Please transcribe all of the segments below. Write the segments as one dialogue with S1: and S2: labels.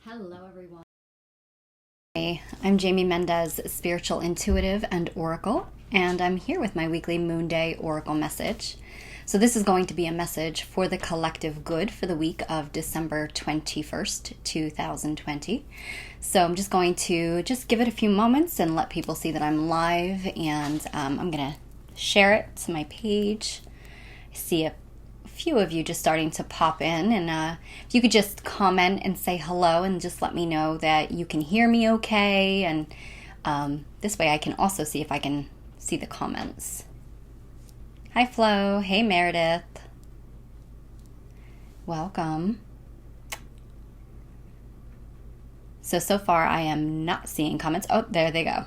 S1: Hello, everyone. I'm Jamie Mendez, spiritual intuitive and oracle, and I'm here with my weekly Moonday Oracle Message. So this is going to be a message for the collective good for the week of December 21st, 2020. So I'm just going to give it a few moments and let people see that I'm live, and I'm going to share it to my page. I see a few of you just starting to pop in, and if you could just comment and say hello and just let me know that you can hear me okay, and this way I can also see if I can see the comments. Hi Flo, hey Meredith, welcome. So far I am not seeing comments. Oh, there they go.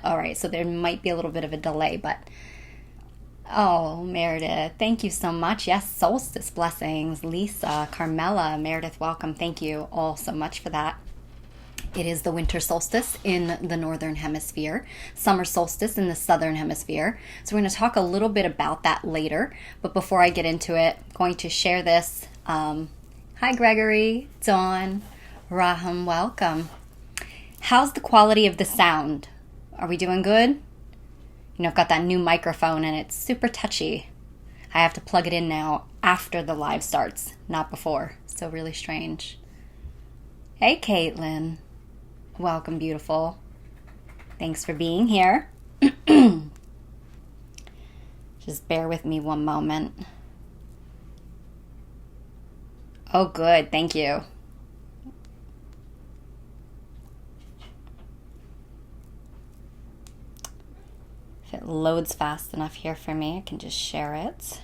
S1: All right, so there might be a little bit of a delay, but oh, Meredith, thank you so much. Yes, solstice blessings. Lisa, Carmela, Meredith, welcome. Thank you all so much for that. It is the winter solstice in the northern hemisphere, summer solstice in the southern hemisphere. So we're going to talk a little bit about that later. But before I get into it, I'm going to share this. Hi, Gregory, Dawn, Raham, welcome. How's the quality of the sound? Are we doing good? You know, I've got that new microphone and it's super touchy. I have to plug it in now after the live starts, not before. So really strange. Hey, Caitlin. Welcome, beautiful. Thanks for being here. Just bear with me one moment. Oh, good. Thank you. If it loads fast enough here for me, I can just share it.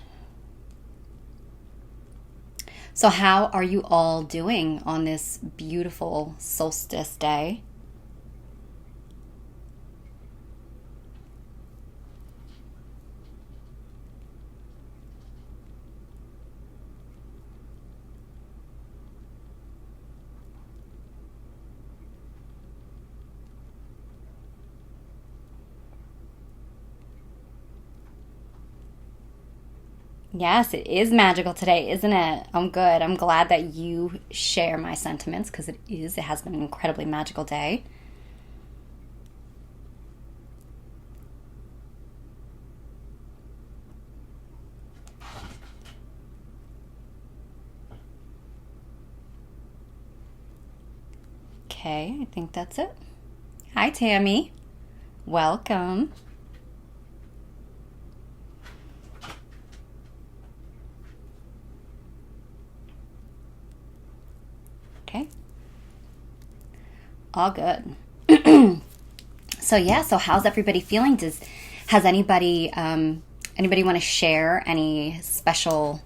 S1: So how are you all doing on this beautiful solstice day? Yes, it is magical today, isn't it? I'm good. I'm glad that you share my sentiments because it has been an incredibly magical day. Okay, I think that's it. Hi, Tammy. Welcome. Okay. All good. So how's everybody feeling? Has anybody want to share any special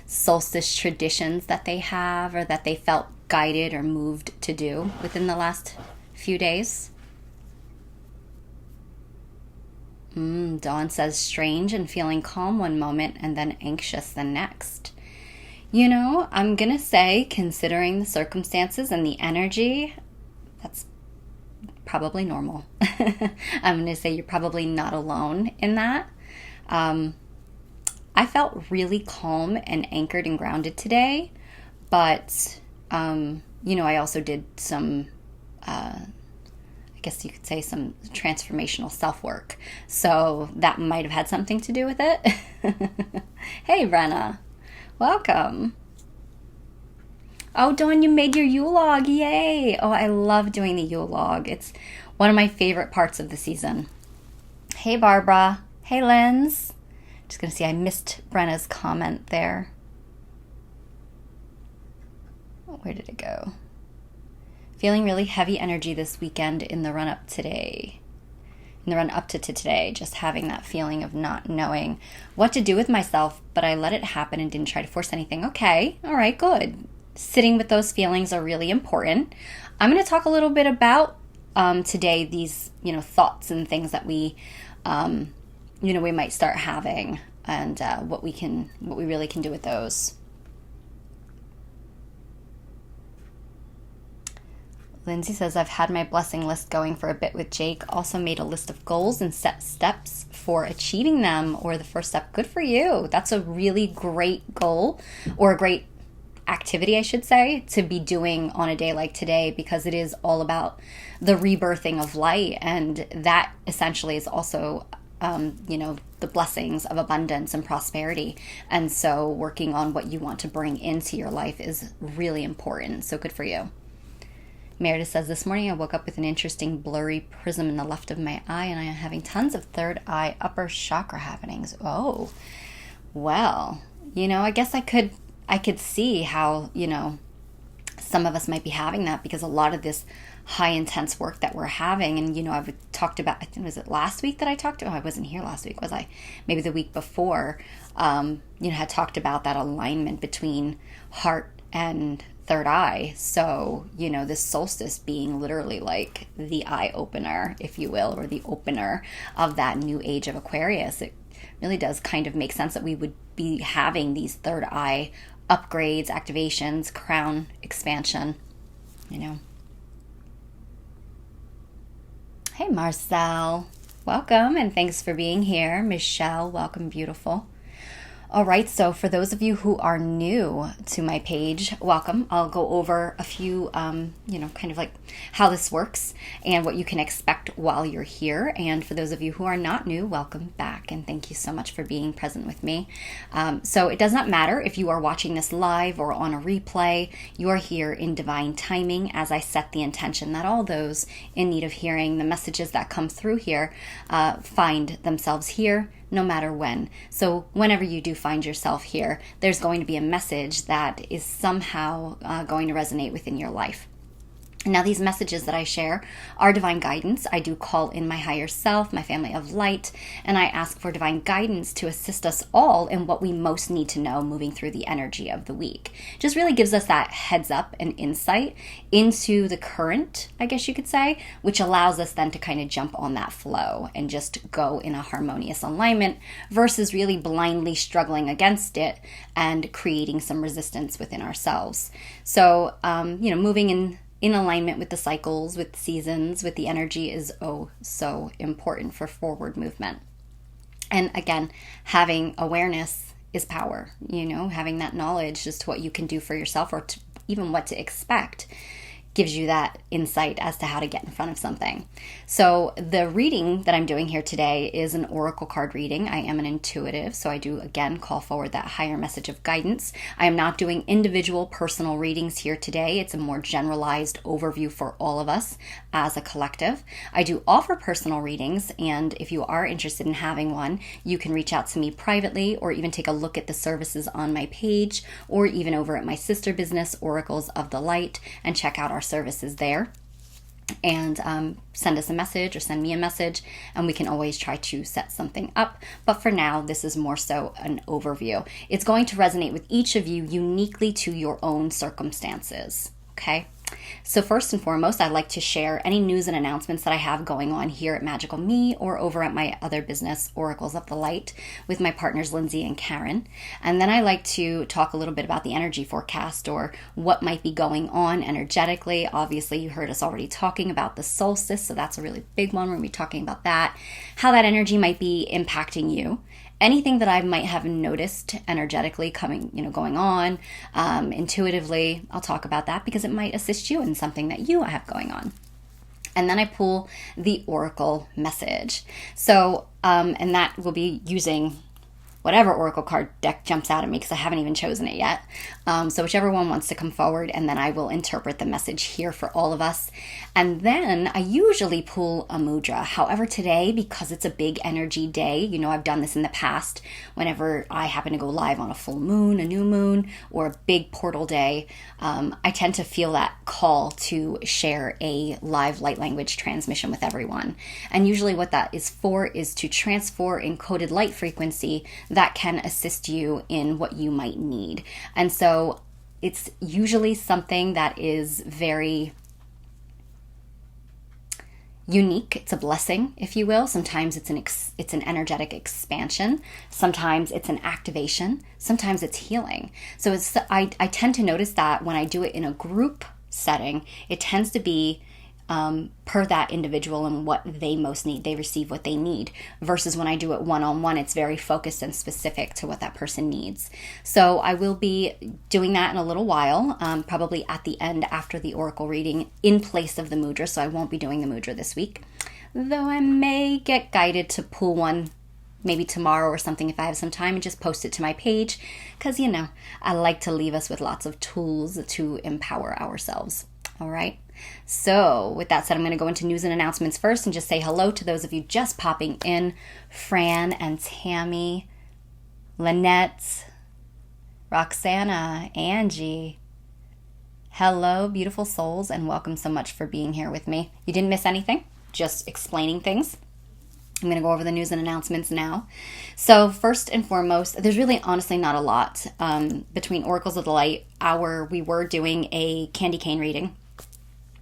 S1: solstice traditions that they have or that they felt guided or moved to do within the last few days? Dawn says strange and feeling calm one moment and then anxious the next. You know, I'm going to say, considering the circumstances and the energy, that's probably normal. I'm going to say you're probably not alone in that. I felt really calm and anchored and grounded today, but, I also did some, I guess you could say some transformational self-work. So that might have had something to do with it. Hey, Brenna. Welcome. Oh, Dawn, you made your Yule log. Yay. Oh, I love doing the Yule log. It's one of my favorite parts of the season. Hey, Barbara. Hey, Lens. Just going to see, I missed Brenna's comment there. Where did it go? Feeling really heavy energy this weekend in the run-up today. In the run-up to today, just having that feeling of not knowing what to do with myself, but I let it happen and didn't try to force anything. Okay, all right, good. Sitting with those feelings are really important. I'm going to talk a little bit about today these, thoughts and things that we, we might start having, and what we really can do with those. Lindsay says, I've had my blessing list going for a bit with Jake. Also made a list of goals and set steps for achieving them, or the first step. Good for you. That's a really great goal or a great activity, I should say, to be doing on a day like today, because it is all about the rebirthing of light. And that essentially is also, the blessings of abundance and prosperity. And so working on what you want to bring into your life is really important. So good for you. Meredith says, this morning I woke up with an interesting blurry prism in the left of my eye, and I am having tons of third eye upper chakra happenings. Oh, well, I guess I could see how, some of us might be having that, because a lot of this high intense work that we're having, and I've talked about, I think, was it last week that I talked about? I wasn't here last week, was I? Maybe the week before, had talked about that alignment between heart and third eye. So, this solstice being literally like the eye opener, if you will, or the opener of that new age of Aquarius. It really does kind of make sense that we would be having these third eye upgrades, activations, crown expansion, Hey, Marcel. Welcome, and thanks for being here. Michelle, welcome, beautiful. All right, so for those of you who are new to my page, welcome. I'll go over a few, kind of like how this works and what you can expect while you're here. And for those of you who are not new, welcome back. And thank you so much for being present with me. So it does not matter if you are watching this live or on a replay. You are here in divine timing, as I set the intention that all those in need of hearing the messages that come through here find themselves here, no matter when. So whenever you do find yourself here, there's going to be a message that is somehow going to resonate within your life. Now, these messages that I share are divine guidance. I do call in my higher self, my family of light, and I ask for divine guidance to assist us all in what we most need to know moving through the energy of the week. Just really gives us that heads up and insight into the current, I guess you could say, which allows us then to kind of jump on that flow and just go in a harmonious alignment versus really blindly struggling against it and creating some resistance within ourselves. So, moving in alignment with the cycles, with seasons, with the energy is so important for forward movement. And again, having awareness is power, having that knowledge as to what you can do for yourself, or even what to expect, gives you that insight as to how to get in front of something. So the reading that I'm doing here today is an oracle card reading. I am an intuitive, so I do, again, call forward that higher message of guidance. I am not doing individual personal readings here today. It's a more generalized overview for all of us as a collective. I do offer personal readings, and if you are interested in having one, you can reach out to me privately, or even take a look at the services on my page, or even over at my sister business, Oracles of the Light, and check out our services there, and send us a message or send me a message, and we can always try to set something up. But for now, this is more so an overview. It's going to resonate with each of you uniquely to your own circumstances, okay? So first and foremost, I'd like to share any news and announcements that I have going on here at Magical Me or over at my other business, Oracles of the Light, with my partners, Lindsay and Karen. And then I like to talk a little bit about the energy forecast, or what might be going on energetically. Obviously, you heard us already talking about the solstice, so that's a really big one. We're going to be talking about that, how that energy might be impacting you. Anything that I might have noticed energetically going on, intuitively, I'll talk about that, because it might assist you in something that you have going on. And then I pull the oracle message. So, and that will be using whatever oracle card deck jumps out at me, because I haven't even chosen it yet. So whichever one wants to come forward, and then I will interpret the message here for all of us. And then I usually pull a mudra. However, today, because it's a big energy day, I've done this in the past whenever I happen to go live on a full moon, a new moon, or a big portal day. I tend to feel that call to share a live light language transmission with everyone. And usually what that is for is to transfer encoded light frequency that can assist you in what you might need. And so it's usually something that is very unique. It's a blessing, if you will. Sometimes it's an energetic expansion. Sometimes it's an activation. Sometimes it's healing. So I tend to notice that when I do it in a group setting, it tends to be per that individual and what they most need. They receive what they need, versus when I do it one-on-one, it's very focused and specific to what that person needs. So I will be doing that in a little while, probably at the end after the Oracle reading in place of the mudra. So I won't be doing the mudra this week, though I may get guided to pull one maybe tomorrow or something if I have some time and just post it to my page, because I like to leave us with lots of tools to empower ourselves. All right. So with that said, I'm going to go into news and announcements first and just say hello to those of you just popping in: Fran and Tammy, Lynette, Roxana, Angie. Hello, beautiful souls, and welcome so much for being here with me. You didn't miss anything, just explaining things. I'm going to go over the news and announcements now. So first and foremost, there's really honestly not a lot. Between Oracles of the Light, we were doing a candy cane reading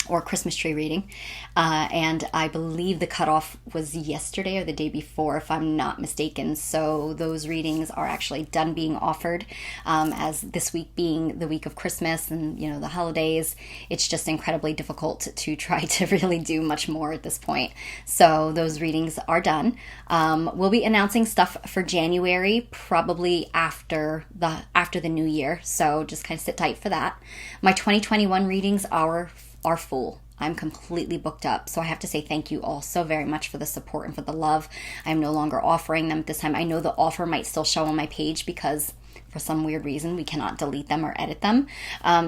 S1: or Christmas tree reading. And I believe the cutoff was yesterday or the day before, if I'm not mistaken. So those readings are actually done being offered, as this week being the week of Christmas and, the holidays. It's just incredibly difficult to try to really do much more at this point. So those readings are done. We'll be announcing stuff for January, probably after the new year. So just kind of sit tight for that. My 2021 readings are full. I'm completely booked up. So I have to say thank you all so very much for the support and for the love. I'm no longer offering them at this time. I know the offer might still show on my page because for some weird reason we cannot delete them or edit them.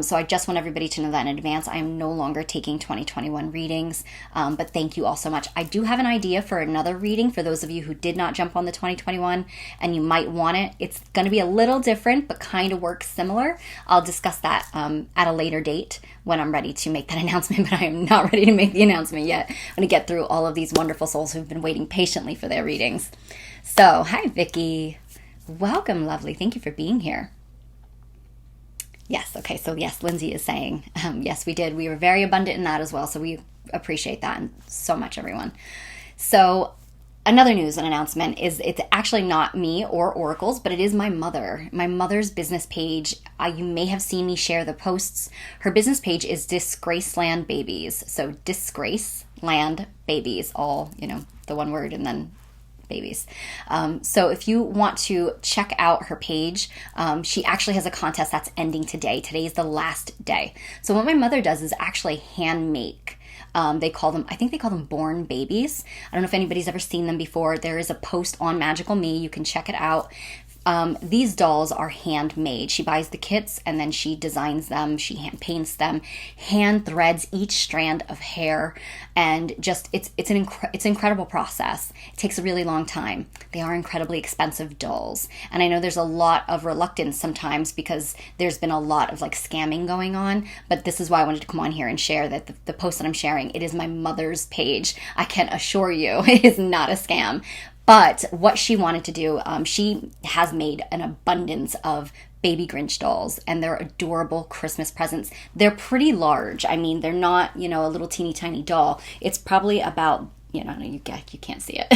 S1: So I just want everybody to know that in advance. I am no longer taking 2021 readings, but thank you all so much. I do have an idea for another reading for those of you who did not jump on the 2021 and you might want it. It's going to be a little different, but kind of works similar. I'll discuss that at a later date when I'm ready to make that announcement, but I am not ready to make the announcement yet. I'm going to get through all of these wonderful souls who've been waiting patiently for their readings. So, hi, Vicky. Welcome, lovely. Thank you for being here. Yes, okay, so yes, Lindsay is saying, yes, we did. We were very abundant in that as well, so we appreciate that so much, everyone. So another news and announcement is it's actually not me or Oracles, but it is my mother. My mother's business page. You may have seen me share the posts. Her business page is Disgraceland Babies. So Disgraceland Babies, all, the one word and then babies. So if you want to check out her page, she actually has a contest that's ending today. Today is the last day. So what my mother does is actually hand make. I think they call them born babies. I don't know if anybody's ever seen them before. There is a post on Magical Me. You can check it out. These dolls are handmade. She buys the kits and then she designs them. She hand paints them, hand threads each strand of hair, and just it's an incredible process. It takes a really long time. They are incredibly expensive dolls, and I know there's a lot of reluctance sometimes because there's been a lot of scamming going on. But this is why I wanted to come on here and share that the post that I'm sharing, it is my mother's page. I can assure you, it is not a scam. But what she wanted to do, she has made an abundance of baby Grinch dolls, and they're adorable Christmas presents. They're pretty large. I mean, they're not, a little teeny tiny doll. It's probably about, you can't see it,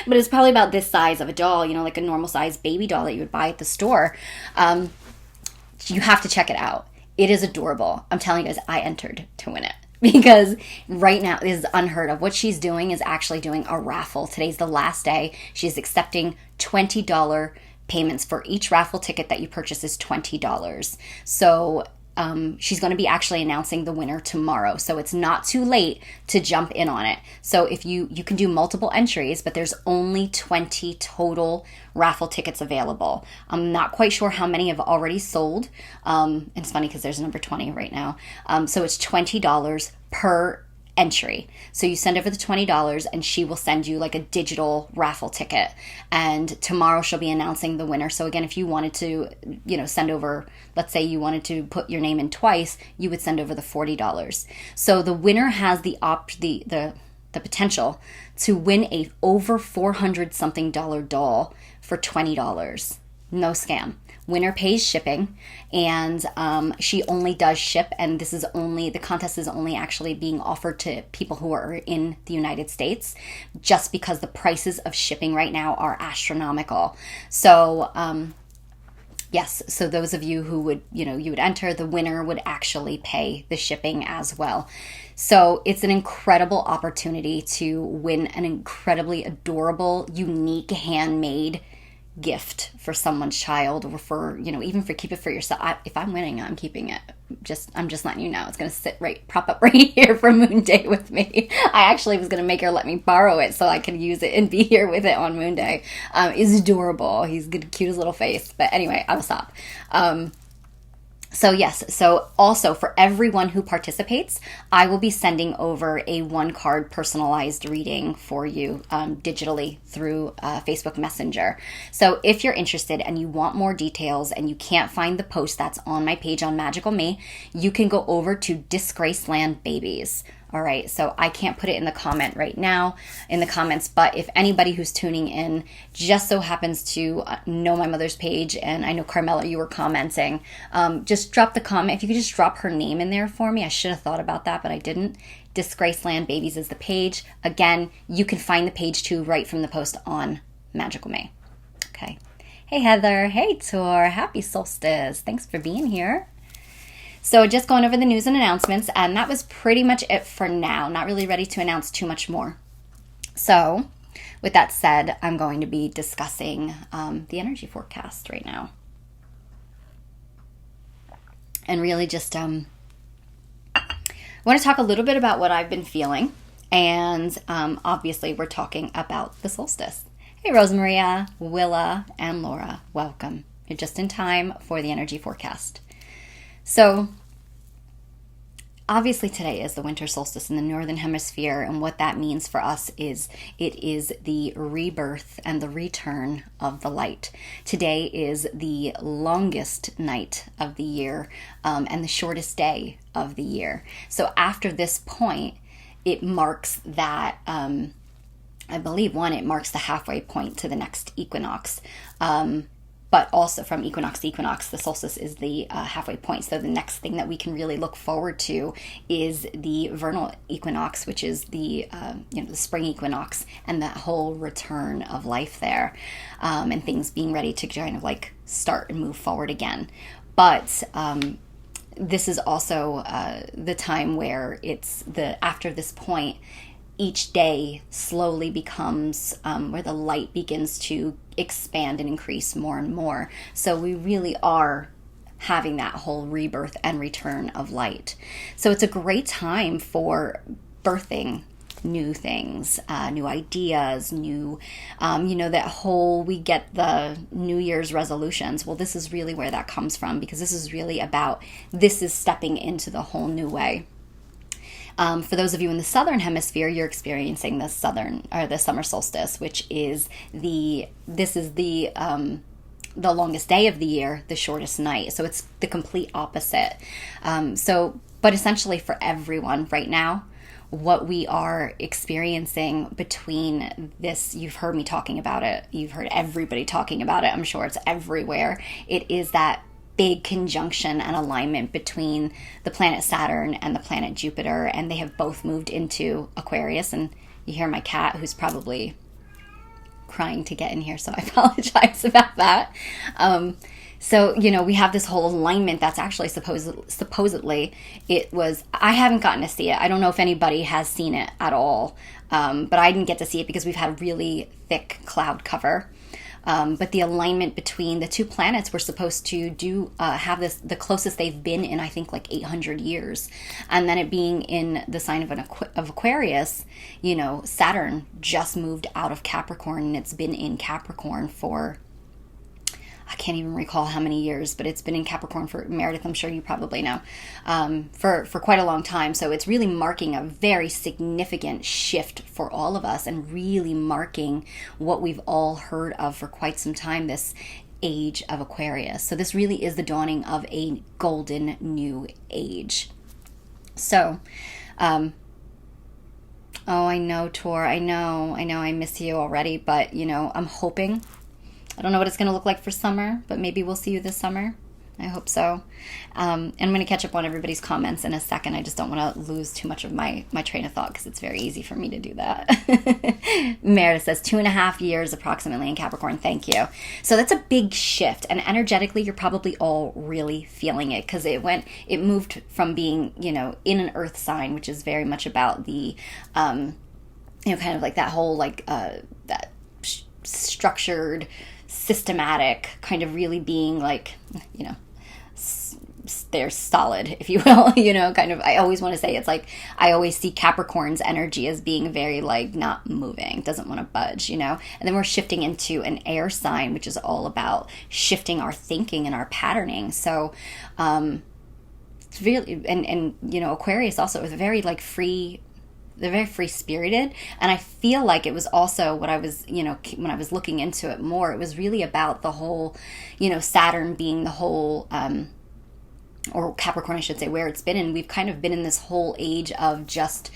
S1: but it's probably about this size of a doll, like a normal size baby doll that you would buy at the store. You have to check it out. It is adorable. I'm telling you guys, I entered to win it. Because right now it is unheard of. What she's doing is actually doing a raffle. Today's the last day. She's accepting $20 payments for each raffle ticket that you purchase is $20. So she's going to be actually announcing the winner tomorrow. So it's not too late to jump in on it. So if you can do multiple entries, but there's only 20 total raffle tickets available. I'm not quite sure how many have already sold. It's funny because there's a number 20 right now. So it's $20 per entry. So you send over the $20 and she will send you a digital raffle ticket. And tomorrow she'll be announcing the winner. So again, if you wanted to, send over, let's say you wanted to put your name in twice, you would send over the $40. So the winner has the potential to win a over $400 something doll for $20. No scam. Winner pays shipping, and she only does ship, and the contest is only actually being offered to people who are in the United States, just because the prices of shipping right now are astronomical. So Yes, so those of you who would, you would enter, the winner would actually pay the shipping as well. So it's an incredible opportunity to win an incredibly adorable, unique, handmade gift for someone's child, or for, even for keep it for yourself. If I'm winning, I'm keeping it. I'm just letting you know. It's going to prop up right here for Moon Day with me. I actually was going to make her let me borrow it so I could use it and be here with it on Moon Day. It's adorable. He's got the cutest little face. But anyway, I will stop. So yes, so also for everyone who participates, I will be sending over a 1-card personalized reading for you digitally through Facebook Messenger. So if you're interested and you want more details and you can't find the post that's on my page on Magical Me, you can go over to Disgraceland Babies. All right, so I can't put it in the comment right now, in the comments, but if anybody who's tuning in just so happens to know my mother's page, and I know Carmela, you were commenting, just drop the comment. If you could just drop her name in there for me. I should have thought about that, but I didn't. Disgraceland Babies is the page. Again, you can find the page too right from the post on Magical Me. Okay. Hey, Heather. Hey, Tor. Happy solstice. Thanks for being here. So just going over the news and announcements, and that was pretty much it for now. Not really ready to announce too much more. So with that said, I'm going to be discussing the energy forecast right now. And really just want to talk a little bit about what I've been feeling. And obviously we're talking about the solstice. Hey, Rosemaria, Willa, and Laura, welcome. You're just in time for the energy forecast. So, obviously today is the winter solstice in the Northern Hemisphere, and what that means for us is it is the rebirth and the return of the light. Today is the longest night of the year and the shortest day of the year. So after this point, it marks that, I believe, it marks the halfway point to the next equinox. But also from equinox to equinox, the solstice is the halfway point. So the next thing that we can really look forward to is the vernal equinox, which is the the spring equinox, and that whole return of life there, and things being ready to kind of like start and move forward again. But this is also the time where after this point, each day slowly becomes where the light begins to expand and increase more and more. So we really are having that whole rebirth and return of light. So it's a great time for birthing new things, new ideas, new, that whole, we get the New Year's resolutions. Well, this is really where that comes from, because this is really about, this is stepping into the whole new way. For those of you in the Southern Hemisphere, you're experiencing the summer solstice, which is the longest day of the year, the shortest night. So it's the complete opposite. But essentially for everyone right now, what we are experiencing between this, you've heard me talking about it. You've heard everybody talking about it. I'm sure it's everywhere. It is that big conjunction and alignment between the planet Saturn and the planet Jupiter, and they have both moved into Aquarius. And you hear my cat, who's probably crying to get in here, so I apologize about that. So, we have this whole alignment that's actually supposedly, I haven't gotten to see it. I don't know if anybody has seen it at all, but I didn't get to see it because we've had really thick cloud cover. But the alignment between the two planets were supposed to have this, the closest they've been in, I think, like 800 years. And then it being in the sign of Aquarius, Saturn just moved out of Capricorn, and it's been in Capricorn for, I can't even recall how many years, but it's been in Capricorn for, Meredith, I'm sure you probably know, for quite a long time. So it's really marking a very significant shift for all of us, and really marking what we've all heard of for quite some time, this age of Aquarius. So this really is the dawning of a golden new age. So, oh, I know, Tor, I know, I miss you already, but, I'm hoping, I don't know what it's going to look like for summer, but maybe we'll see you this summer. I hope so. And I'm going to catch up on everybody's comments in a second. I just don't want to lose too much of my train of thought because it's very easy for me to do that. Meredith says 2.5 years approximately in Capricorn. Thank you. So that's a big shift. And energetically, you're probably all really feeling it because it moved from being, in an earth sign, which is very much about the, kind of like that whole, that structured, systematic kind of really being like, they're solid, if you will, kind of. I always want to say it's like, I always see Capricorn's energy as being very like not moving, doesn't want to budge, and then we're shifting into an air sign, which is all about shifting our thinking and our patterning. So it's really, and Aquarius also is very like free. They're very free spirited. And I feel like it was also what I was, when I was looking into it more, it was really about the whole, Saturn being the whole, or Capricorn, I should say, where it's been. And we've kind of been in this whole age of just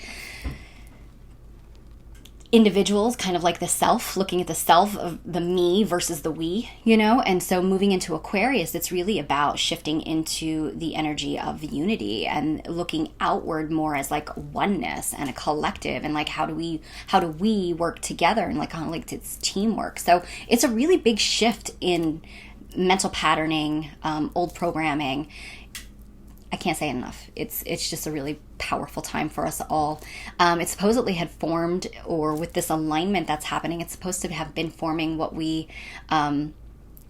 S1: individuals, kind of like the self, looking at the self of the me versus the we, and so moving into Aquarius, it's really about shifting into the energy of unity and looking outward more as like oneness and a collective, and like how do we work together, and like kind of like it's teamwork. So it's a really big shift in mental patterning, old programming. I can't say it enough. It's just a really powerful time for us all. It supposedly had formed, or with this alignment that's happening, it's supposed to have been forming what we, you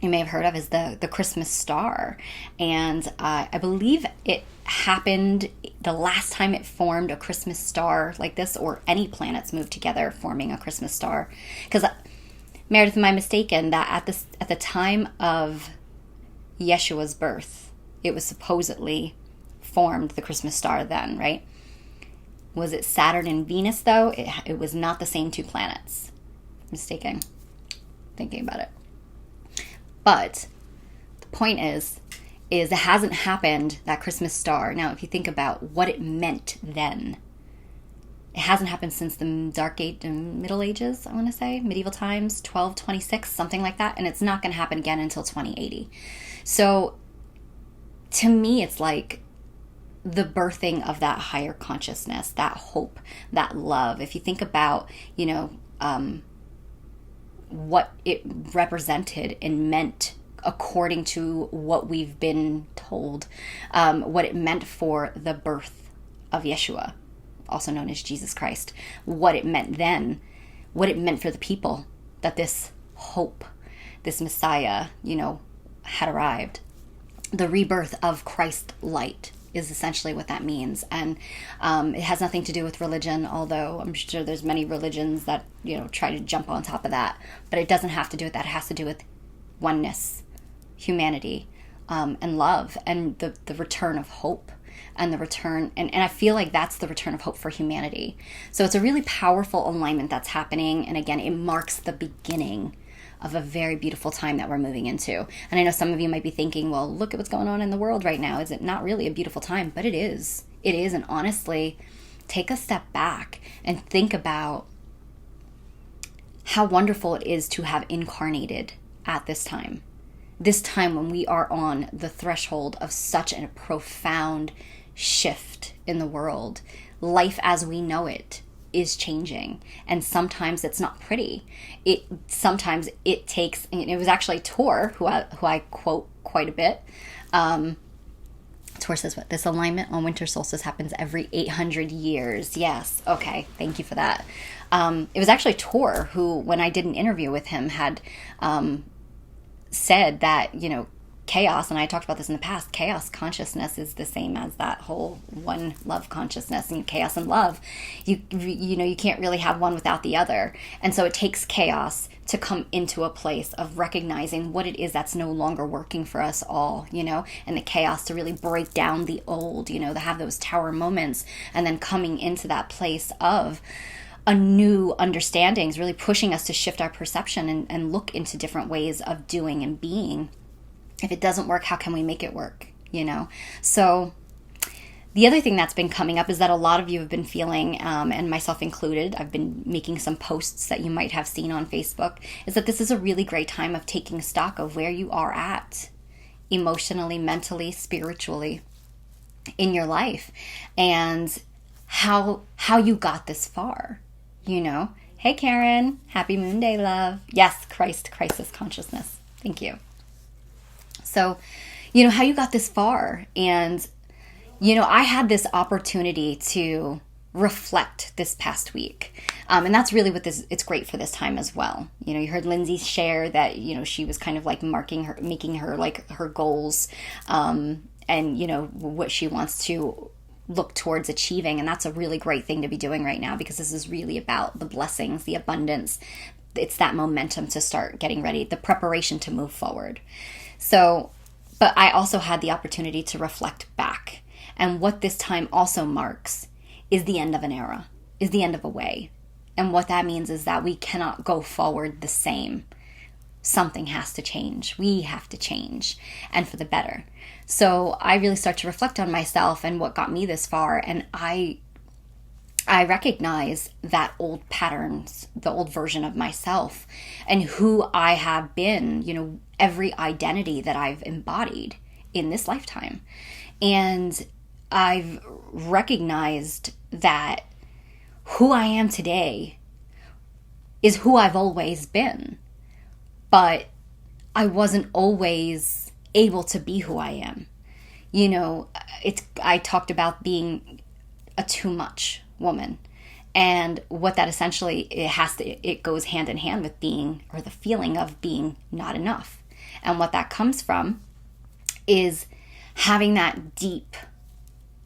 S1: may have heard of as the Christmas star. And I believe it happened the last time it formed a Christmas star like this, or any planets moved together forming a Christmas star. Because, Meredith, am I mistaken that at the time of Yeshua's birth, it was supposedly formed the Christmas star then, right? Was it Saturn and Venus though? It was not the same two planets. Mistaken. Thinking about it. But the point is it hasn't happened, that Christmas star. Now, if you think about what it meant then, it hasn't happened since the Middle Ages, I want to say, medieval times, 1226, something like that. And it's not going to happen again until 2080. So to me, it's like the birthing of that higher consciousness, that hope, that love. If you think about, what it represented and meant according to what we've been told, what it meant for the birth of Yeshua, also known as Jesus Christ, what it meant then, what it meant for the people, that this hope, this Messiah, had arrived. The rebirth of Christ light is essentially what that means. And it has nothing to do with religion, although I'm sure there's many religions that, try to jump on top of that. But it doesn't have to do with that. It has to do with oneness, humanity, and love, and the return of hope. And the return, and I feel like that's the return of hope for humanity. So it's a really powerful alignment that's happening. And again, it marks the beginning of a very beautiful time that we're moving into. And I know some of you might be thinking, well, look at what's going on in the world right now. Is it not really a beautiful time? But it is. It is. And honestly, take a step back and think about how wonderful it is to have incarnated at this time. This time when we are on the threshold of such a profound shift in the world. Life as we know it is changing, and sometimes it's not pretty. Sometimes it takes, and it was actually Tor who I quote quite a bit. Tor says, what, this alignment on winter solstice happens every 800 years. Yes. Okay. Thank you for that. It was actually Tor who, when I did an interview with him, had said that, chaos, and I talked about this in the past, chaos consciousness is the same as that whole one love consciousness, and chaos and love, you can't really have one without the other. And so it takes chaos to come into a place of recognizing what it is that's no longer working for us all, and the chaos to really break down the old, to have those tower moments, and then coming into that place of a new understandings, really pushing us to shift our perception and look into different ways of doing and being. If it doesn't work, how can we make it work? So the other thing that's been coming up is that a lot of you have been feeling, and myself included, I've been making some posts that you might have seen on Facebook, is that this is a really great time of taking stock of where you are at emotionally, mentally, spiritually in your life, and how you got this far, you know? Hey, Karen. Happy Moonday, love. Yes, Christ, crisis consciousness. Thank you. So, you know, how you got this far. And, you know, I had this opportunity to reflect this past week. And that's really what it's great for this time as well. You know, you heard Lindsay share that, you know, she was kind of like making her like her goals, and, you know, what she wants to look towards achieving. And that's a really great thing to be doing right now, because this is really about the blessings, the abundance. It's that momentum to start getting ready, the preparation to move forward. So, but I also had the opportunity to reflect back. And what this time also marks is the end of an era, is the end of a way. And what that means is that we cannot go forward the same. Something has to change. We have to change, and for the better. So I really start to reflect on myself and what got me this far. And I recognize that old patterns, the old version of myself, and who I have been, you know, every identity that I've embodied in this lifetime. And I've recognized that who I am today is who I've always been. But I wasn't always able to be who I am. You know, I talked about being a too much woman. And what that essentially, it goes hand in hand with being, or the feeling of being not enough. And what that comes from is having that deep,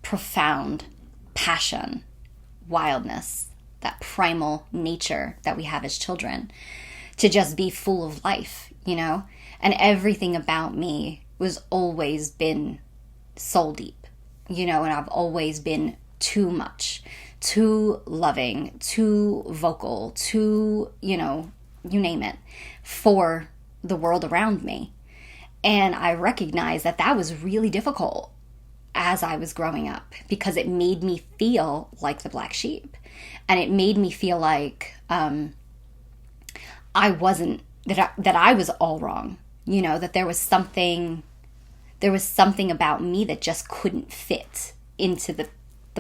S1: profound passion, wildness, that primal nature that we have as children, to just be full of life, you know? And everything about me was always been soul deep, you know, and I've always been too much, too loving, too vocal, too, you know, you name it, for the world around me. And I recognized that that was really difficult as I was growing up, because it made me feel like the black sheep. And it made me feel like I wasn't, that I was all wrong, you know, that there was something about me that just couldn't fit into the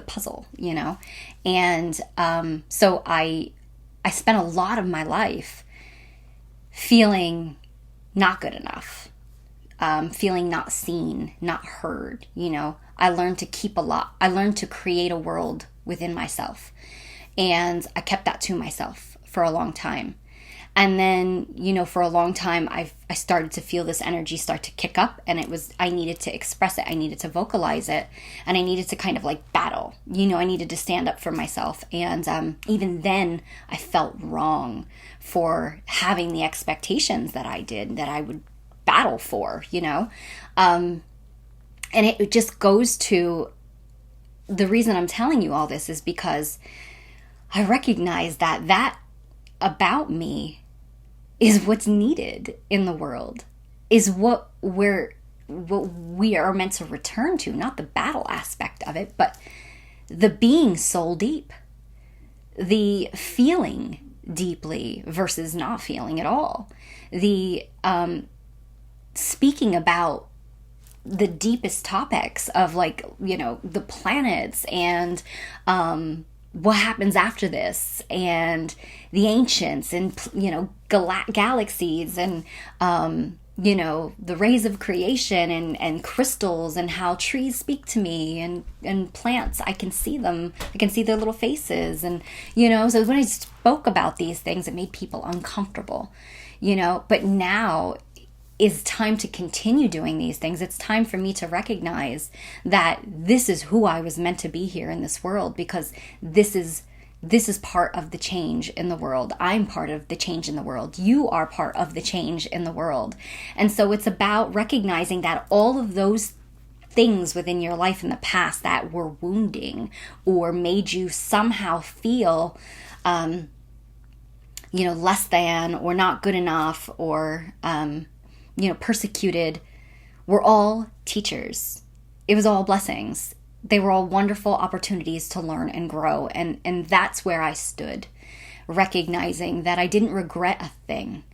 S1: puzzle, you know. And so I spent a lot of my life feeling not good enough, feeling not seen, not heard, you know. I learned to create a world within myself. And I kept that to myself for a long time. And then, you know, for a long time, I started to feel this energy start to kick up, and I needed to express it. I needed to vocalize it, and I needed to kind of like battle, you know, I needed to stand up for myself. And even then I felt wrong for having the expectations that I did, that I would battle for, you know. And it just goes to, the reason I'm telling you all this is because I recognize that about me is what's needed in the world, is what we are meant to return to, not the battle aspect of it, but the being soul deep, the feeling deeply versus not feeling at all, the speaking about the deepest topics of, like, you know, the planets and what happens after this, and the ancients, and, you know, galaxies, and you know, the rays of creation, and crystals, and how trees speak to me, and plants, I can see them, I can see their little faces, and, you know, so when I spoke about these things, it made people uncomfortable, you know. But now is time to continue doing these things. It's time for me to recognize that this is who I was meant to be here in this world, because this is part of the change in the world. I'm part of the change in the world. You are part of the change in the world. And so it's about recognizing that all of those things within your life in the past that were wounding or made you somehow feel you know, less than, or not good enough, or you know, persecuted, were all teachers. It was all blessings. They were all wonderful opportunities to learn and grow. And that's where I stood, recognizing that I didn't regret a thing.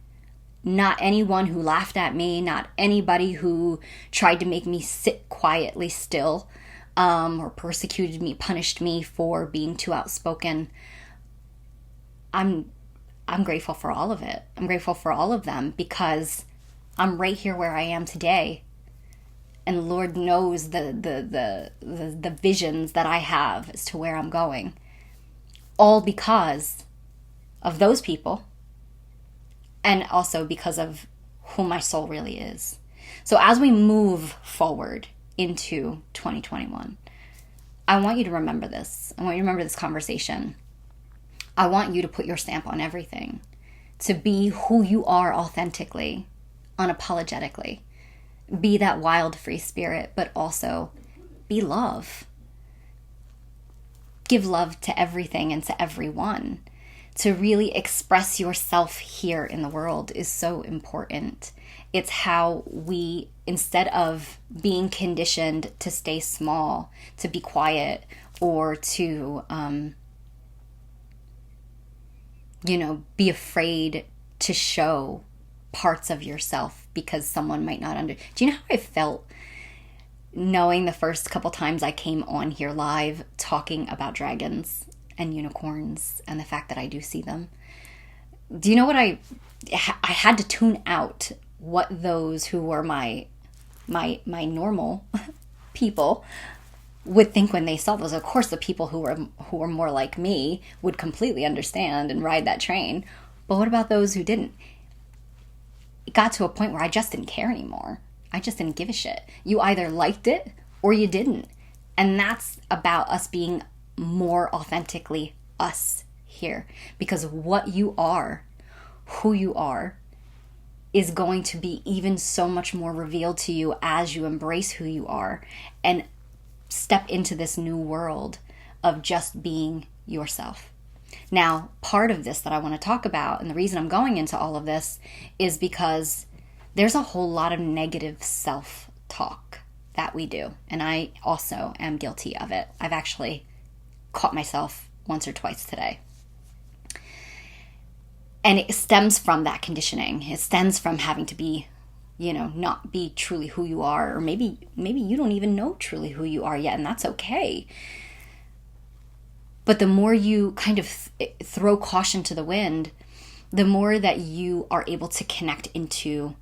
S1: Not anyone who laughed at me, not anybody who tried to make me sit quietly still, or persecuted me, punished me for being too outspoken. I'm grateful for all of it. I'm grateful for all of them because I'm right here where I am today. And Lord knows the visions that I have as to where I'm going. All because of those people, and also because of who my soul really is. So as we move forward into 2021, I want you to remember this. I want you to remember this conversation. I want you to put your stamp on everything, to be who you are authentically, unapologetically. Be that wild, free spirit, but also be love. Give love to everything and to everyone. To really express yourself here in the world is so important. It's how we, instead of being conditioned to stay small, to be quiet, or to, be afraid to show parts of yourself because someone might not Do you know how I felt knowing the first couple times I came on here live talking about dragons and unicorns and the fact that I do see them? Do you know what I had to tune out what those who were my normal people would think when they saw those. Of course, the people who were more like me would completely understand and ride that train. But what about those who didn't? It got to a point where I just didn't care anymore. I just didn't give a shit. You either liked it or you didn't. And that's about us being more authentically us here. Because what you are, who you are, is going to be even so much more revealed to you as you embrace who you are and step into this new world of just being yourself. Now, part of this that I want to talk about, and the reason I'm going into all of this, is because there's a whole lot of negative self-talk that we do. And I also am guilty of it. I've actually caught myself once or twice today. And it stems from that conditioning. It stems from having to be, not be truly who you are. Or maybe you don't even know truly who you are yet, and that's okay. But the more you kind of throw caution to the wind, the more that you are able to connect into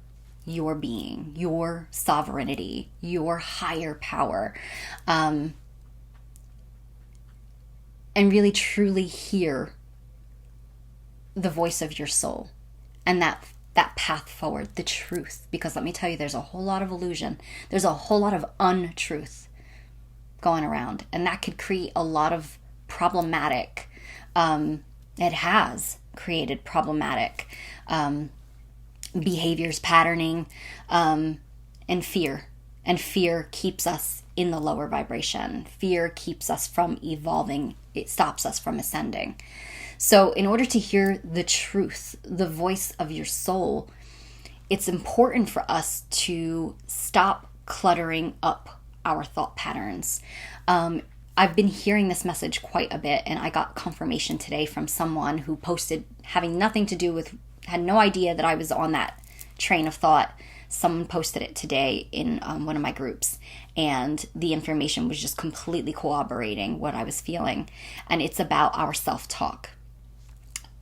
S1: your being, your sovereignty, your higher power, and really truly hear the voice of your soul and that path forward, the truth. Because let me tell you, there's a whole lot of illusion. There's a whole lot of untruth going around, and that could create a lot of problematic, it has created problematic behaviors, patterning, and fear. And fear keeps us in the lower vibration. Fear keeps us from evolving. It stops us from ascending. So in order to hear the truth, the voice of your soul, it's important for us to stop cluttering up our thought patterns. I've been hearing this message quite a bit, and I got confirmation today from someone who posted, having nothing to do with, had no idea that I was on that train of thought. Someone posted it today in one of my groups, and the information was just completely corroborating what I was feeling. And it's about our self-talk.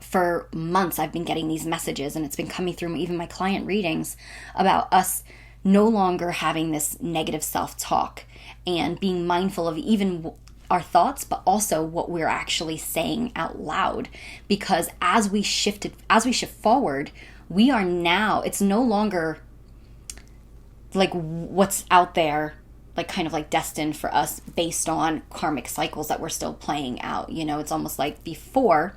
S1: For months, I've been getting these messages, and it's been coming through even my client readings about us no longer having this negative self-talk and being mindful of even our thoughts, but also what we're actually saying out loud. Because as we shift forward, we are now, it's no longer like what's out there, like kind of like destined for us based on karmic cycles that we're still playing out. It's almost like before,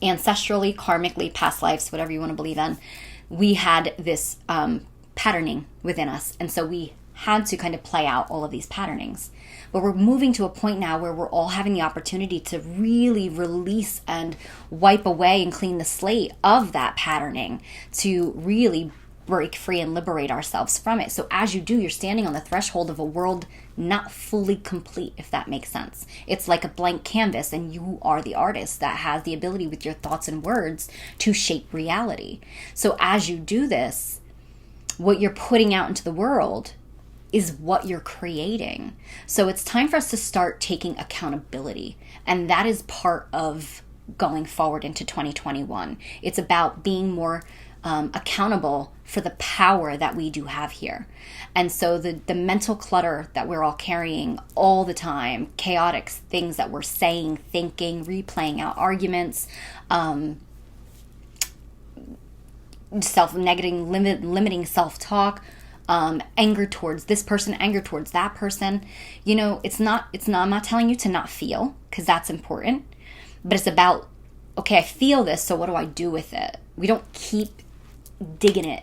S1: ancestrally, karmically, past lives, whatever you want to believe in, we had this patterning within us. And so we had to kind of play out all of these patternings. But we're moving to a point now where we're all having the opportunity to really release and wipe away and clean the slate of that patterning, to really break free and liberate ourselves from it. So as you do, you're standing on the threshold of a world not fully complete, if that makes sense. It's like a blank canvas, and you are the artist that has the ability with your thoughts and words to shape reality. So as you do this, what you're putting out into the world is what you're creating. So it's time for us to start taking accountability. And that is part of going forward into 2021. It's about being more accountable for the power that we do have here. And so the mental clutter that we're all carrying all the time, chaotic things that we're saying, thinking, replaying out arguments, self-negating, limiting self-talk, anger towards this person, anger towards that person. I'm not telling you to not feel, because that's important, but it's about, okay, I feel this, so what do I do with it? We don't keep digging it,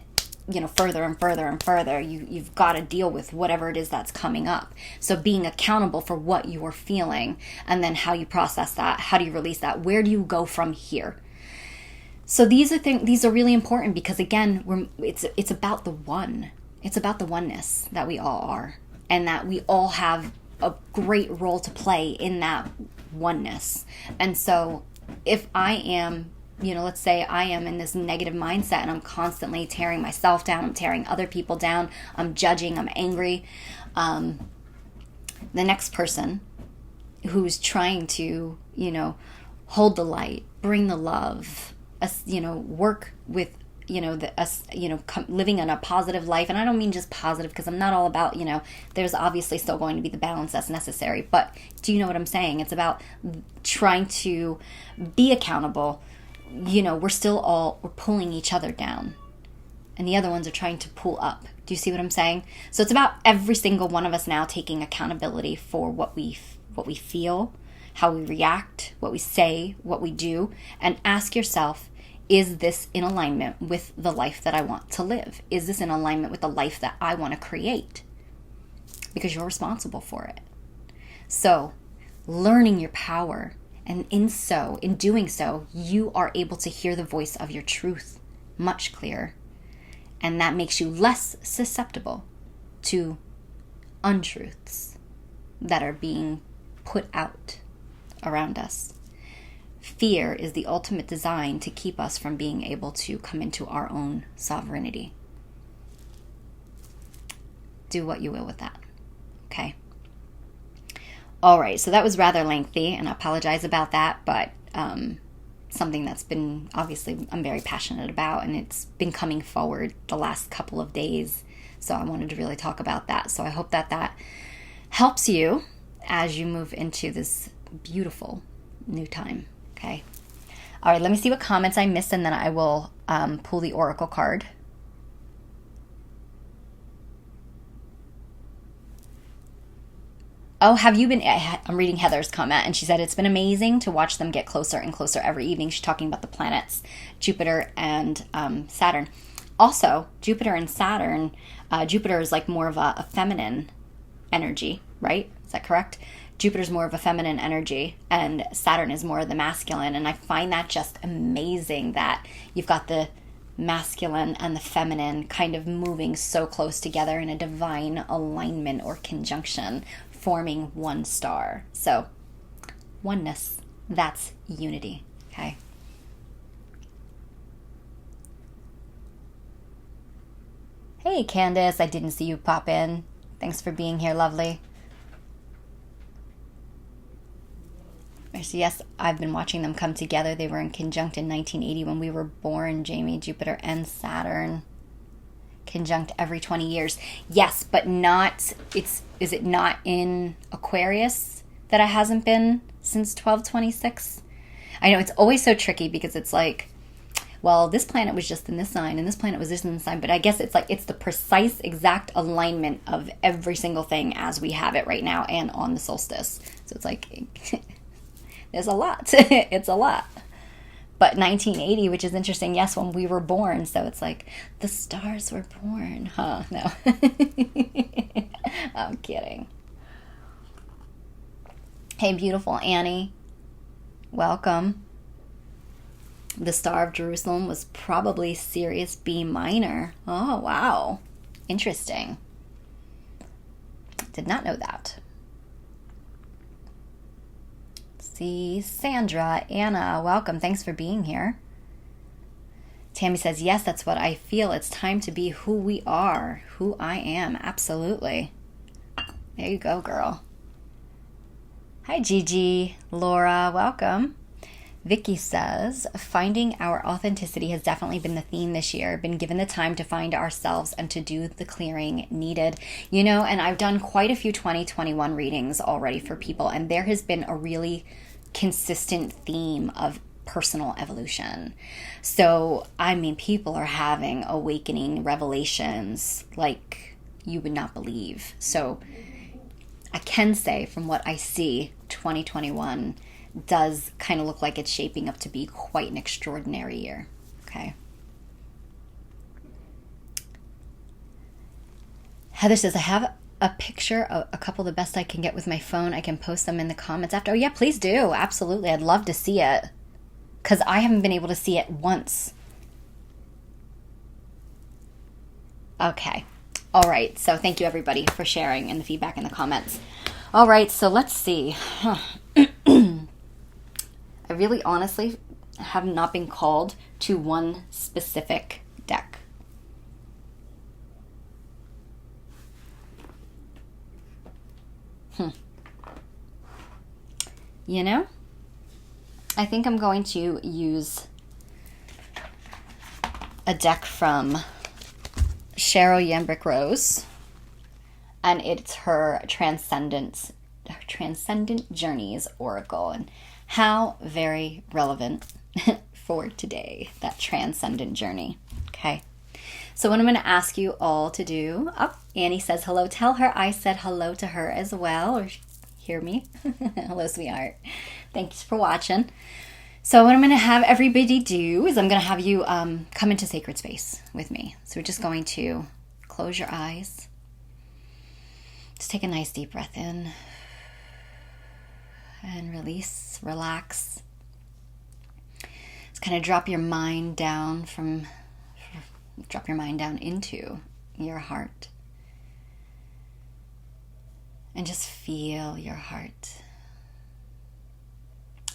S1: further and further and further. You've got to deal with whatever it is that's coming up. So being accountable for what you are feeling, and then how you process that, how do you release that, where do you go from here? So these are really important, because again, it's about the one. It's about the oneness that we all are, and that we all have a great role to play in that oneness. And so if I am, let's say I am in this negative mindset and I'm constantly tearing myself down, I'm tearing other people down, I'm judging, I'm angry, the next person who's trying to, hold the light, bring the love, work with, living in a positive life. And I don't mean just positive, because I'm not all about, there's obviously still going to be the balance that's necessary. But do you know what I'm saying? It's about trying to be accountable. We're pulling each other down, and the other ones are trying to pull up. Do you see what I'm saying? So it's about every single one of us now taking accountability for what we feel, how we react, what we say, what we do, and ask yourself, is this in alignment with the life that I want to live? Is this in alignment with the life that I want to create? Because you're responsible for it. So, learning your power, and in doing so, you are able to hear the voice of your truth much clearer. And that makes you less susceptible to untruths that are being put out around us. Fear is the ultimate design to keep us from being able to come into our own sovereignty. Do what you will with that. Okay? All right, so that was rather lengthy, and I apologize about that, but something that's been, obviously, I'm very passionate about, and it's been coming forward the last couple of days, so I wanted to really talk about that. So I hope that helps you as you move into this beautiful new time. Okay. All right, let me see what comments I missed, and then I will pull the oracle card. Oh, have you been... I'm reading Heather's comment, and she said, it's been amazing to watch them get closer and closer every evening. She's talking about the planets, Jupiter and Saturn. Also, Jupiter and Saturn, Jupiter is like more of a feminine energy, right? Is that correct? Jupiter's more of a feminine energy, and Saturn is more of the masculine. And I find that just amazing that you've got the masculine and the feminine kind of moving so close together in a divine alignment or conjunction, forming one star. So, oneness, that's unity, okay? Hey, Candace, I didn't see you pop in. Thanks for being here, lovely. Yes, I've been watching them come together. They were in conjunct in 1980 when we were born, Jamie. Jupiter and Saturn conjunct every 20 years. Yes, but not, is it not in Aquarius that it hasn't been since 1226? I know it's always so tricky, because it's like, well, this planet was just in this sign, and this planet was just in this sign, but I guess it's like, it's the precise exact alignment of every single thing as we have it right now and on the solstice. So it's like... There's a lot. It's a lot. But 1980, which is interesting, yes, when we were born. So it's like, the stars were born. Huh? No. I'm kidding. Hey, beautiful Annie. Welcome. The Star of Jerusalem was probably Sirius B minor. Oh, wow. Interesting. Did not know that. Let's see, Sandra, Anna, welcome. Thanks for being here. Tammy says, yes, that's what I feel. It's time to be who we are, who I am. Absolutely. There you go, girl. Hi, Gigi. Laura, welcome. Vicky says, finding our authenticity has definitely been the theme this year. Been given the time to find ourselves and to do the clearing needed. You know, and I've done quite a few 2021 readings already for people, and there has been a really consistent theme of personal evolution. So, I mean, people are having awakening revelations like you would not believe. So, I can say from what I see, 2021 does kind of look like it's shaping up to be quite an extraordinary year. Okay. Heather says, I have a picture of a couple of the best I can get with my phone. I can post them in the comments after. Oh, yeah, please do. Absolutely. I'd love to see it. Because I haven't been able to see it once. Okay. All right. So thank you, everybody, for sharing and the feedback in the comments. All right. So let's see. I really honestly have not been called to one specific deck. You know, I think I'm going to use a deck from Cheryl Yambrick Rose, and it's her Transcendent Journeys Oracle, and how very relevant for today, that transcendent journey. Okay. So what I'm going to ask you all to do, Annie says hello. Tell her I said hello to her as well, or hear me. Hello, sweetheart. Thanks for watching. So what I'm going to have everybody do is I'm going to have you come into sacred space with me. So we're just going to close your eyes. Just take a nice deep breath in. And release, relax. Just kind of drop your mind down into your heart. And just feel your heart.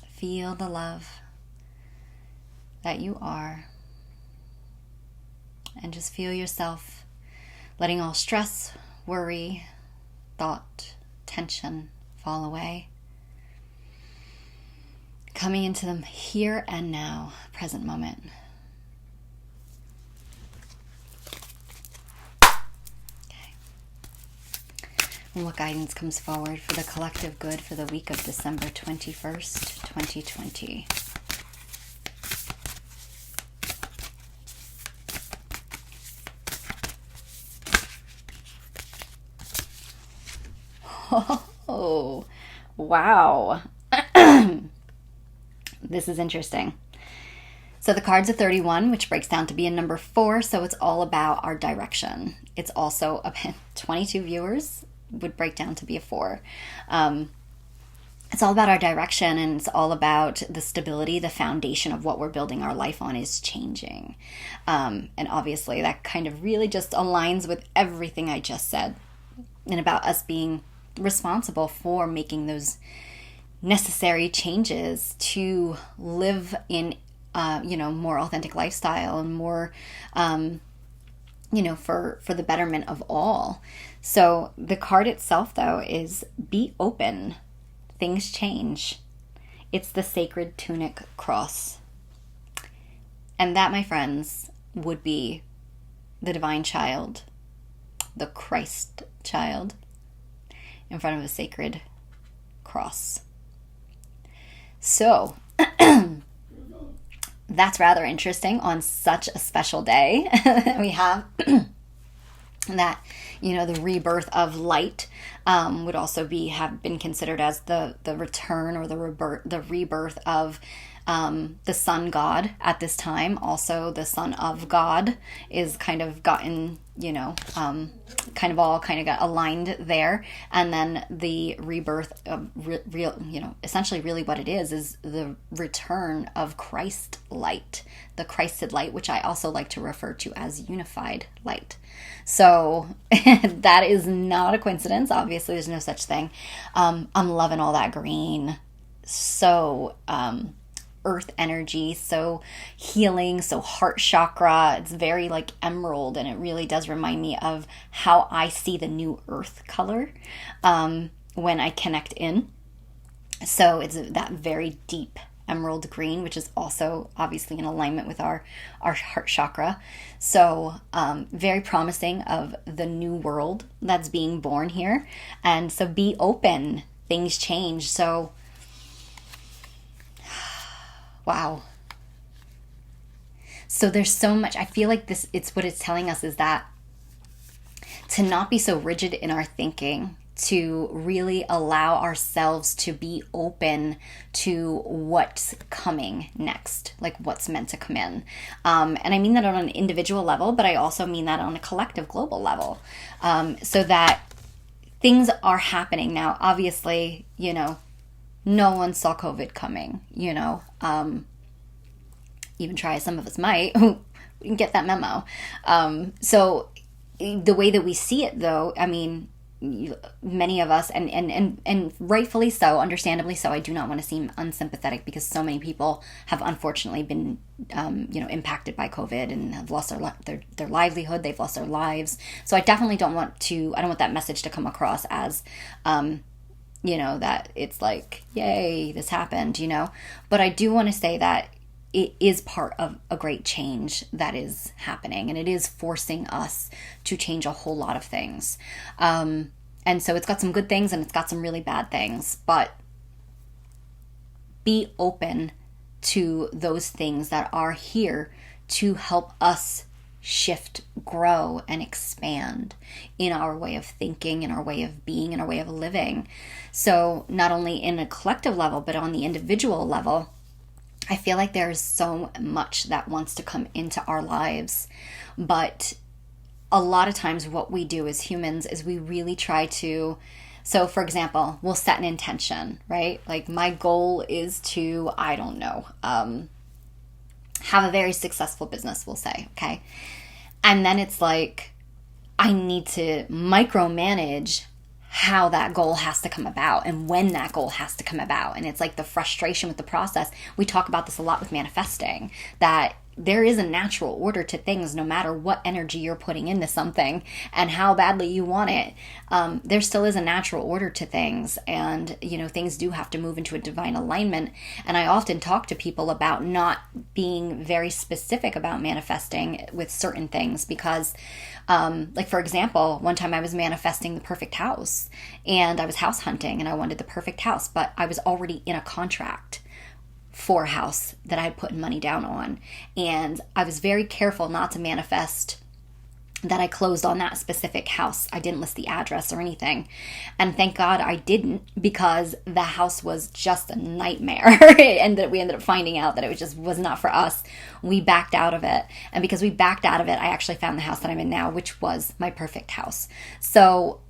S1: Feel the love that you are. And just feel yourself letting all stress, worry, thought, tension fall away. Coming into the here and now, present moment. Okay. And what guidance comes forward for the collective good for the week of December 21st, 2020? Oh, wow. This is interesting. So the card's a 31, which breaks down to be a number 4, so it's all about our direction. It's also 22 viewers would break down to be a 4. It's all about our direction, and it's all about the stability, the foundation of what we're building our life on is changing. And obviously that kind of really just aligns with everything I just said, and about us being responsible for making those necessary changes to live in more authentic lifestyle and more for the betterment of all. So the card itself, though, is be open. Things change. It's the sacred tunic cross. And that, my friends, would be the divine child, the Christ child, in front of a sacred cross. So, that's rather interesting on such a special day. We have that, the rebirth of light would also have been considered as the return or the rebirth of the sun god at this time, also the son of God, is kind of gotten, kind of all kind of got aligned there. And then the rebirth of real, essentially really what it is the return of Christ light, the Christed light, which I also like to refer to as unified light. So that is not a coincidence. Obviously, there's no such thing. I'm loving all that green. So, earth energy, so healing, so heart chakra. It's very like emerald, and it really does remind me of how I see the new earth color when I connect in. So it's that very deep emerald green, which is also obviously in alignment with our heart chakra. So very promising of the new world that's being born here. And so be open. Things change. So wow. So there's so much. I feel like it's what it's telling us is that to not be so rigid in our thinking, to really allow ourselves to be open to what's coming next, like what's meant to come in. And I mean that on an individual level, but I also mean that on a collective global level. So that things are happening now. Obviously, no one saw COVID coming, even try, some of us might, we can get that memo. So the way that we see it though, I mean, many of us, and rightfully so, understandably so, I do not want to seem unsympathetic because so many people have unfortunately been, impacted by COVID and have lost their livelihood. They've lost their lives. So I definitely don't want that message to come across as, that it's like, yay, this happened, but I do want to say that it is part of a great change that is happening, and it is forcing us to change a whole lot of things. And so it's got some good things and it's got some really bad things, but be open to those things that are here to help us shift, grow, and expand in our way of thinking, in our way of being, in our way of living. So not only in a collective level, but on the individual level, I feel like there's so much that wants to come into our lives. But a lot of times what we do as humans is we really try to, so for example, we'll set an intention, right? Like my goal is to, I don't know, have a very successful business, we'll say, okay? And then it's like, I need to micromanage how that goal has to come about and when that goal has to come about. And it's like the frustration with the process. We talk about this a lot with manifesting, that there is a natural order to things no matter what energy you're putting into something and how badly you want it. There still is a natural order to things, and things do have to move into a divine alignment. And I often talk to people about not being very specific about manifesting with certain things because like for example, one time I was manifesting the perfect house, and I was house hunting and I wanted the perfect house, but I was already in a contract for a house that I had put money down on. And I was very careful not to manifest that I closed on that specific house. I didn't list the address or anything. And thank God I didn't, because the house was just a nightmare. And that we ended up finding out that it was not for us. We backed out of it. And because we backed out of it, I actually found the house that I'm in now, which was my perfect house. So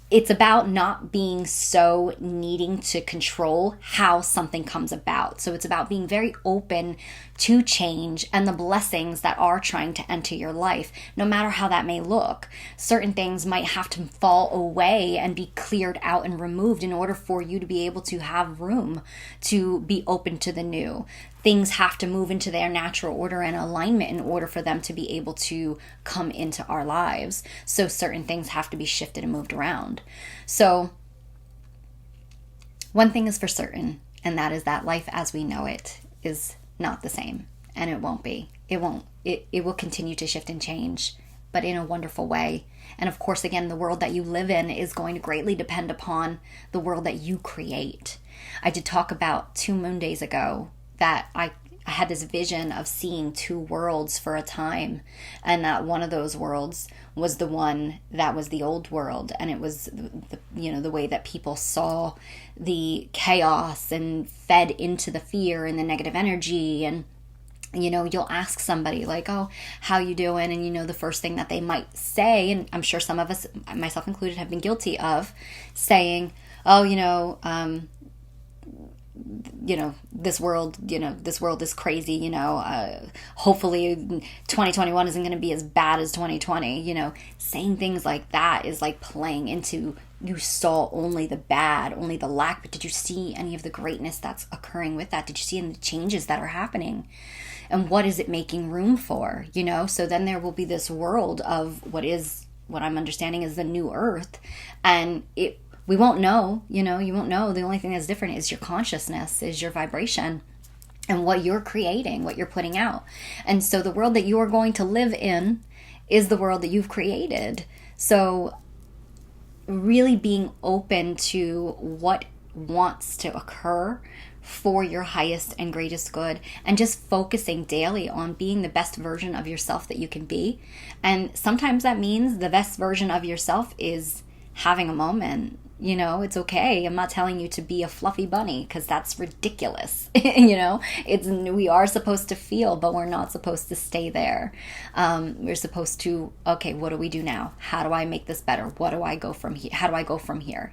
S1: it's about not being so needing to control how something comes about. So it's about being very open to change and the blessings that are trying to enter your life, no matter how that may look. Certain things might have to fall away and be cleared out and removed in order for you to be able to have room to be open to the new. Things have to move into their natural order and alignment in order for them to be able to come into our lives. So certain things have to be shifted and moved around. So one thing is for certain, and that is that life as we know it is not the same, and it won't be. It won't. It will continue to shift and change, but in a wonderful way. And of course, again, the world that you live in is going to greatly depend upon the world that you create. I did talk about 2 Moondays ago that I had this vision of seeing two worlds for a time, and that one of those worlds was the one that was the old world, and it was the way that people saw the chaos and fed into the fear and the negative energy. And you'll ask somebody like, oh, how you doing? And the first thing that they might say, and I'm sure some of us, myself included, have been guilty of saying, oh, this world is crazy, hopefully 2021 isn't going to be as bad as 2020. Saying things like that is like playing into, you saw only the bad, only the lack, but did you see any of the greatness that's occurring with that? Did you see any changes that are happening? And what is it making room for? So then there will be this world of what I'm understanding is the new earth, and we won't know, you won't know. The only thing that's different is your consciousness, is your vibration, and what you're creating, what you're putting out. And so the world that you are going to live in is the world that you've created. So really being open to what wants to occur for your highest and greatest good, and just focusing daily on being the best version of yourself that you can be. And sometimes that means the best version of yourself is having a moment. It's okay. I'm not telling you to be a fluffy bunny, because that's ridiculous. We are supposed to feel, but we're not supposed to stay there. We're supposed to, okay, what do we do now? How do I make this better? What do I go from here? How do I go from here?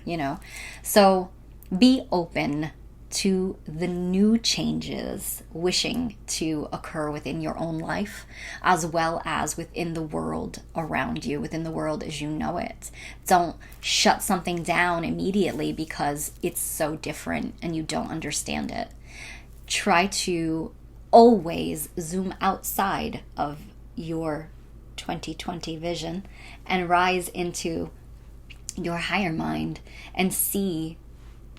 S1: So be open to the new changes wishing to occur within your own life, as well as within the world around you, within the world as you know it. Don't shut something down immediately because it's so different and you don't understand it. Try to always zoom outside of your 2020 vision and rise into your higher mind and see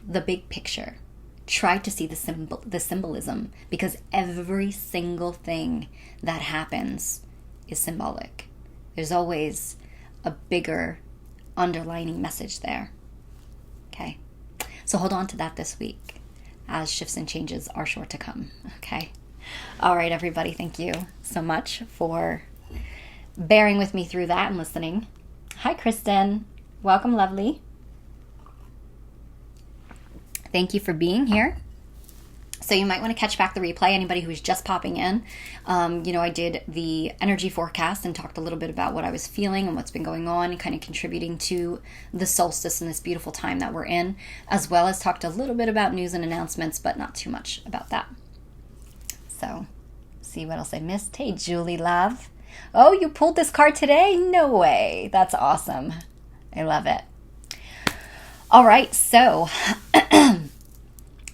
S1: the big picture. Try to see the symbolism, because every single thing that happens is symbolic. There's always a bigger underlining message there. Okay? So hold on to that this week, as shifts and changes are sure to come. Okay? All right, everybody. Thank you so much for bearing with me through that and listening. Hi, Kristen. Welcome, lovely. Thank you for being here. So you might want to catch back the replay, anybody who's just popping in. I did the energy forecast and talked a little bit about what I was feeling and what's been going on and kind of contributing to the solstice and this beautiful time that we're in, as well as talked a little bit about news and announcements, but not too much about that. So, see what else I missed. Hey, Julie, love. Oh, you pulled this card today? No way. That's awesome. I love it. All right, so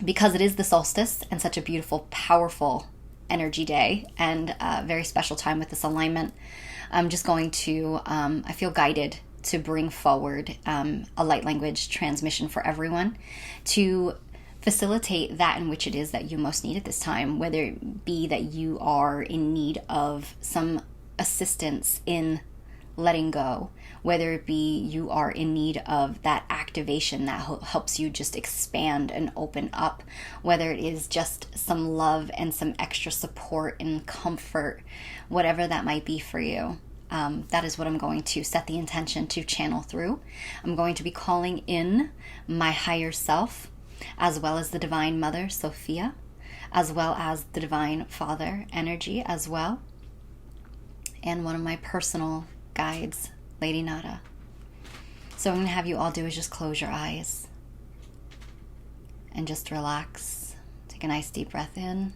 S1: because it is the solstice and such a beautiful, powerful energy day and a very special time with this alignment, I'm just going to, I feel guided to bring forward a light language transmission for everyone to facilitate that in which it is that you most need at this time, whether it be that you are in need of some assistance in letting go, whether it be you are in need of that activation that helps you just expand and open up, whether it is just some love and some extra support and comfort, whatever that might be for you. That is what I'm going to set the intention to channel through. I'm going to be calling in my higher self, as well as the Divine Mother, Sophia, as well as the Divine Father energy as well, and one of my personal guides, Lady Nada. So what I'm going to have you all do is just close your eyes and just relax. Take a nice deep breath in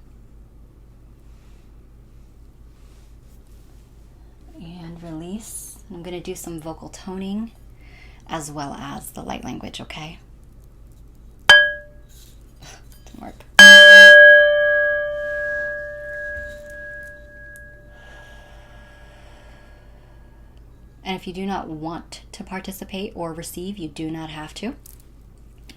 S1: and release. I'm going to do some vocal toning as well as the light language, okay? Didn't work. And if you do not want to participate or receive, you do not have to.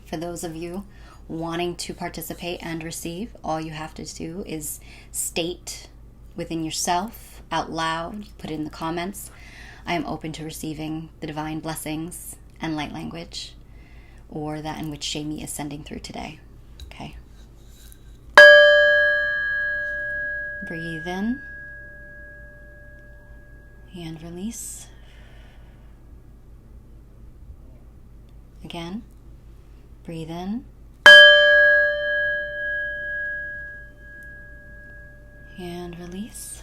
S1: For those of you wanting to participate and receive, all you have to do is state within yourself, out loud, put it in the comments, I am open to receiving the divine blessings and light language, or that in which Shami is sending through today. Okay? Breathe in and release. Again, breathe in and release.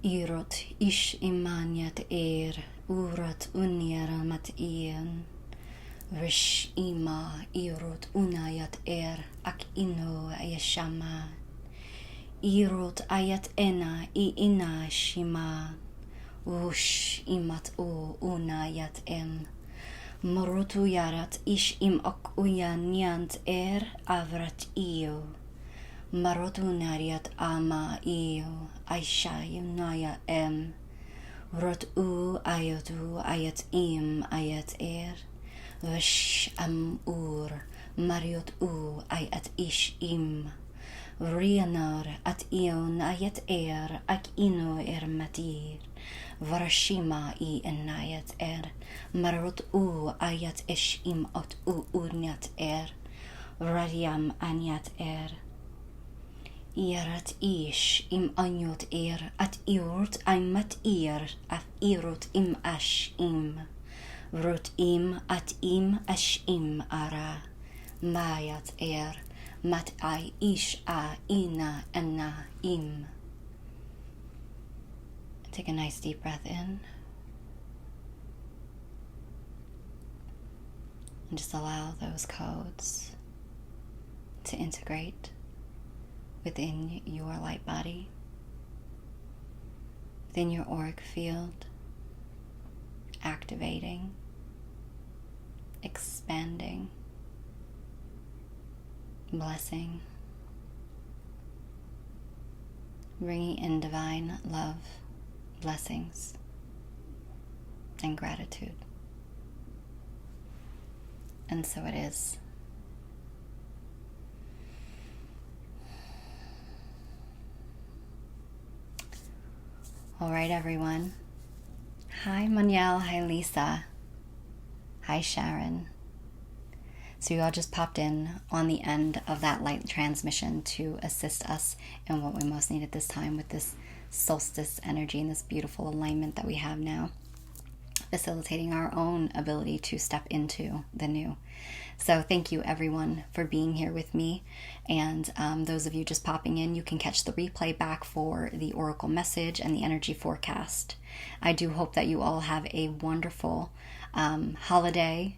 S1: Irot ish imanyat urat unyaramat rish ima irot unayat ak ino ayashama. Irot ayat ena I ina shima, ush imat unayat Morotu yarat ish im ak uyanyant avrat iyo. Marotu nariat ama iyo, aisha yunaya Rot ayotu ayat ayat Vish mariot ayat ish Rianar at ion ayat ak ino matir. Varashima I enayat Marot ayat ish ot urnyat Radiam anyat Iarat ish anyot at iort mat at irot ash Rot at ash ara. Mayat mat I ish ina anna Take a nice deep breath in. And just allow those codes to integrate within your light body, within your auric field, activating, expanding, blessing, bringing in divine love, blessings, and gratitude. And so it is. All right, everyone. Hi, Manuel. Hi, Lisa. Hi, Sharon. So you all just popped in on the end of that light transmission to assist us in what we most need at this time with this solstice energy and this beautiful alignment that we have now, facilitating our own ability to step into the new. So thank you, everyone, for being here with me. And those of you just popping in, you can catch the replay back for the Oracle Message and the energy forecast. I do hope that you all have a wonderful holiday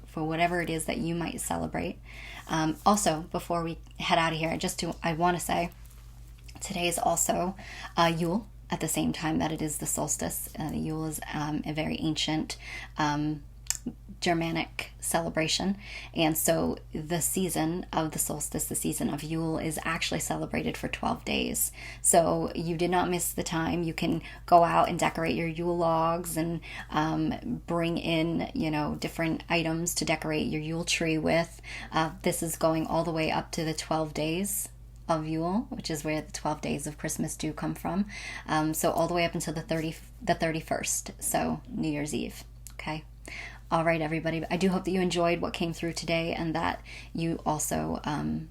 S1: for whatever it is that you might celebrate. Also, before we head out of here, I want to say today is also Yule at the same time that it is the solstice. Yule is a very ancient Germanic celebration, and so the season of the solstice, the season of Yule, is actually celebrated for 12 days. So you did not miss the time. You can go out and decorate your Yule logs and bring in, different items to decorate your Yule tree with. This is going all the way up to the 12 days of Yule, which is where the 12 days of Christmas do come from. So all the way up until the 31st, so New Year's Eve. Okay. All right, everybody. I do hope that you enjoyed what came through today and that you also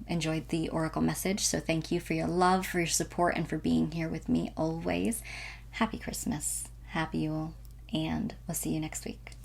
S1: enjoyed the Oracle message. So thank you for your love, for your support, and for being here with me always. Happy Christmas. Happy Yule. And we'll see you next week.